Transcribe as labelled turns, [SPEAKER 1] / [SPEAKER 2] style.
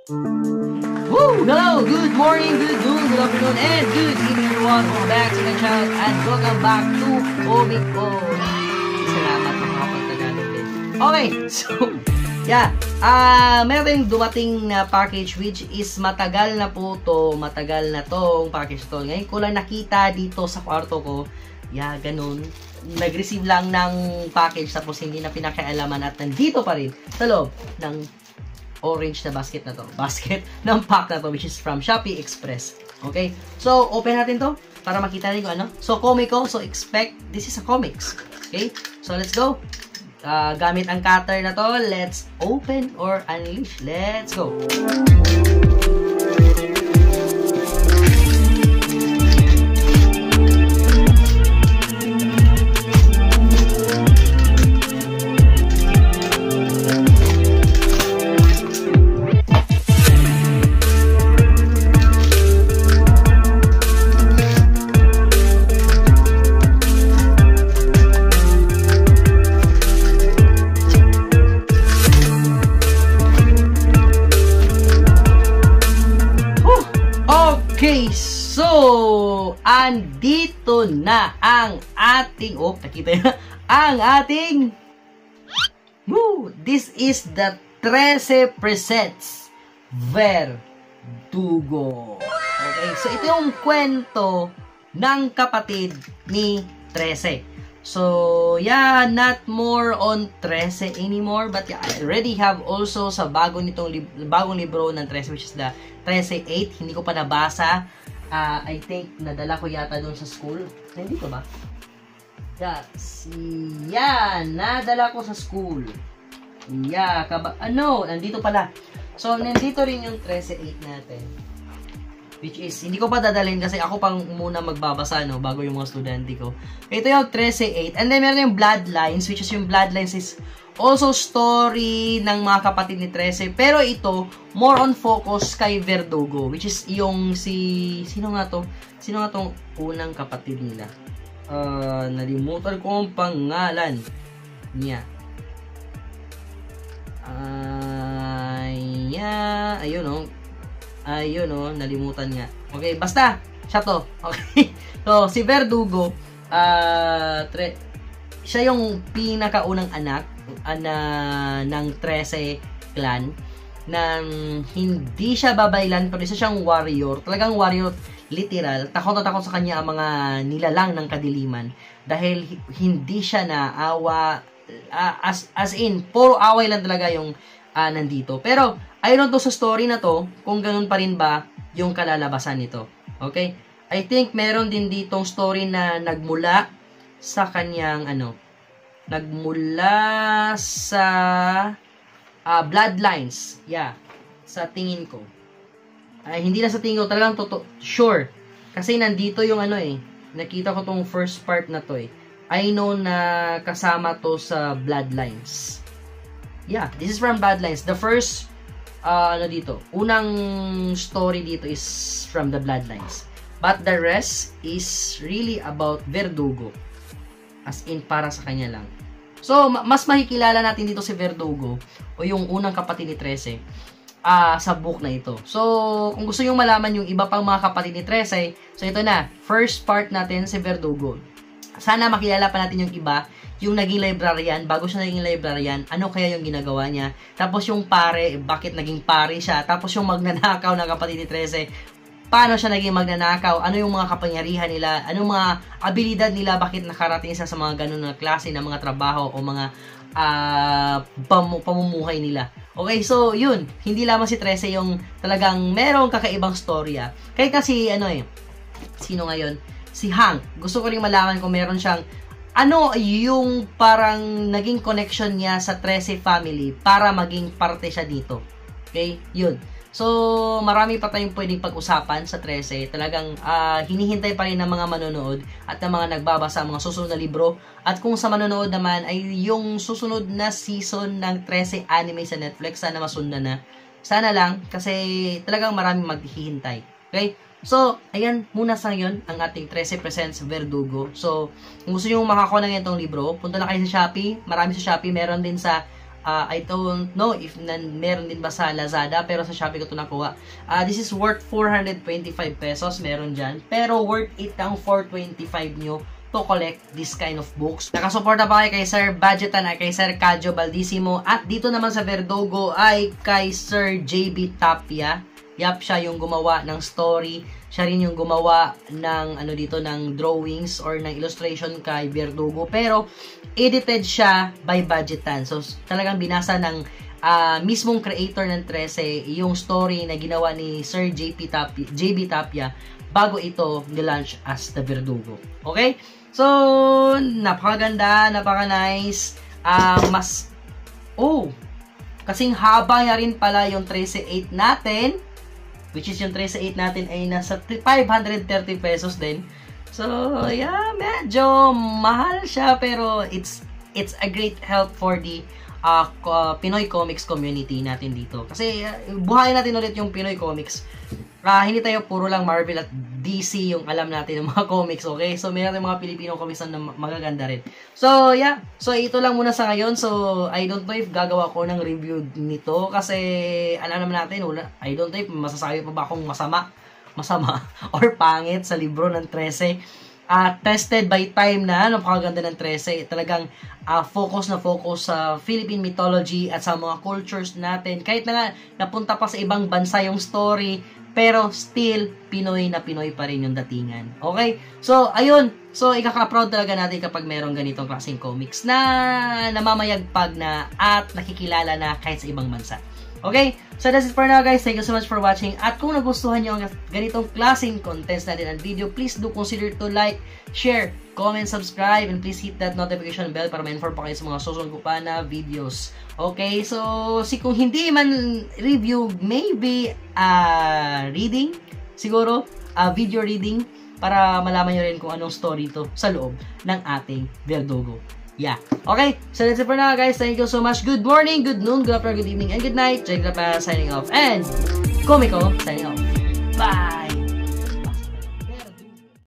[SPEAKER 1] Woo! Hello! Good morning, good noon, good afternoon, and good evening everyone. Welcome back to my channel and welcome back to Omiko. Salamat po mga kapag-Tagalog din. Okay, so, yeah. Meron tayong dumating na package which is matagal na po to. Matagal na tong package to. Ngayon ko lang nakita dito sa kwarto ko. Yeah, ganun. Nag-receive lang ng package tapos hindi na pinakialaman at nandito pa rin sa loob ng orange na basket na to. Basket ng pack na to which is from Shopee Express. Okay? So, open natin to para makita rin kung ano. So, Comico. So, expect this is a comics. Okay? So, let's go. Gamit ang cutter na to. Let's open or unleash. Let's go. Okay, so, andito na ang ating, nakita nyo, ang ating, this is the 13 Presents Verdugo. Okay, so ito yung kwento ng kapatid ni 13. So, yeah, not more on 13 anymore, but yeah, I already have also sa bagong libro ng 13, which is the 13-8. Hindi ko pa nabasa. I think, nadala ko yata doon sa school. Hindi ko ba? Yeah, nadala ko sa school. Yeah, nandito pala. So, nandito rin yung 13-8 natin. Which is, hindi ko pa dadalhin kasi ako pang muna magbabasa, no, bago yung mga estudyante ko. Ito yung 13-8. And then, meron yung Bloodlines, which is yung Bloodlines is also story ng mga kapatid ni 13. Pero ito, more on focus kay Verdugo, which is yung sino nga to? Sino nga tong unang kapatid nila? Nalimutan ko ang pangalan niya. Ayun, nalimutan nga. Okay, basta, siya to. Okay. So, si Verdugo, siya yung pinakaunang anak ng 13 clan na hindi siya babaylan pero isa siyang warrior. Talagang warrior, literal. Takot na takot sa kanya ang mga nilalang ng kadiliman dahil hindi siya naawa, as in, puro away lang talaga yung nandito. Pero, ayun to sa story na to, kung ganun pa rin ba yung kalalabasan nito. Okay? I think meron din ditong story na nagmula sa kanyang nagmula sa Bloodlines. Yeah. Sa tingin ko. Hindi na sa tingin ko, talagang sure. Kasi nandito yung nakita ko tong first part na to I know na kasama to sa Bloodlines. Yeah, this is from Bloodlines. The first unang story dito is from the Bloodlines. But the rest is really about Verdugo. As in, para sa kanya lang. So, mas makikilala natin dito si Verdugo o yung unang kapatid ni 13 sa book na ito. So, kung gusto nyo malaman yung iba pang mga kapatid ni 13, so ito na, first part natin si Verdugo. Sana makilala pa natin yung iba, yung naging librarian, bago siya naging librarian, ano kaya yung ginagawa niya. Tapos yung pare, bakit naging pare siya. Tapos yung magnanakaw ng kapatid ni 13, paano siya naging magnanakaw, ano yung mga kapangyarihan nila, anong mga abilidad nila, bakit nakarating siya sa mga ganun na klase ng mga trabaho o mga pamumuhay nila. Okay, so yun, hindi lamang si 13 yung talagang merong kakaibang storya. Kahit kasi sino ngayon? Si Hank. Gusto ko rin malaman kung meron siyang yung parang naging connection niya sa 13 family para maging parte siya dito. Okay? Yun. So, marami pa tayong pwedeng pag-usapan sa 13. Talagang hinihintay pa rin ng mga manonood at ng mga nagbabasa ng mga susunod na libro. At kung sa manonood naman ay yung susunod na season ng 13 anime sa Netflix, sana masundan na. Sana lang kasi talagang maraming maghihintay. Okay? So, ayan muna sa ngayon ang ating 13 Presents Verdugo. So, kung gusto nyo makakuha ng itong libro, punta na kayo sa Shopee. Marami sa Shopee. Meron din sa I don't know if meron din ba sa Lazada, pero sa Shopee ko ito nakuha. This is worth 425 pesos, meron dyan. Pero worth it ang 425 nyo to collect this kind of books. Nakasuporta pa kay Sir Budgetan at kay Sir Cadjo Baldissimo. At dito naman sa Verdugo ay kay Sir JB Tapia. Yap, siya yung gumawa ng story. Siya rin yung gumawa ng ng drawings or ng illustration kay Verdugo. Pero edited siya by Budgetan. So talagang binasa ng mismong creator ng 13 yung story na ginawa ni Sir JB Tapia bago ito nilaunch as the Verdugo. Okay? So napakaganda, napaka-nice. Kasing haba niya rin pala yung 13.8 natin. Which is yung 13.8 natin ay nasa 530 pesos din. So, yeah, medyo mahal siya pero it's a great help for the Pinoy Comics community natin dito. Kasi buhayin natin ulit yung Pinoy Comics. Hindi tayo puro lang Marvel at DC yung alam natin ng mga comics, okay? So, meron tayong mga Pilipino comics na magaganda rin. So, yeah. So, ito lang muna sa ngayon. So, I don't know if gagawa ko ng review nito kasi alam naman natin, I don't know if masasabi pa ba akong masama or pangit sa libro ng 13. Tested by time na, napakaganda ng 13. Talagang focus sa Philippine mythology at sa mga cultures natin. Kahit na nga napunta pa sa ibang bansa yung story, pero still, Pinoy na Pinoy pa rin yung datingan. Okay? So, ayun. So, ikaka-proud talaga natin kapag merong ganitong klaseng comics na namamayagpag na at nakikilala na kahit sa ibang bansa. Okay? So, that's it for now, guys. Thank you so much for watching. At kung nagustuhan nyo ang ganitong klaseng contents natin at video, please do consider to like, share, comment, subscribe, and please hit that notification bell para ma-inform pa kayo sa mga susunod ko pa na videos. Okay? So, kung hindi man review, maybe reading, siguro, video reading, para malaman nyo rin kung anong story to sa loob ng ating Verdugo. Yeah. Okay, so that's it for now, guys. Thank you so much. Good morning, good noon, good afternoon, good evening, and good night. Jake Lapa signing off. And Comico signing off. Bye!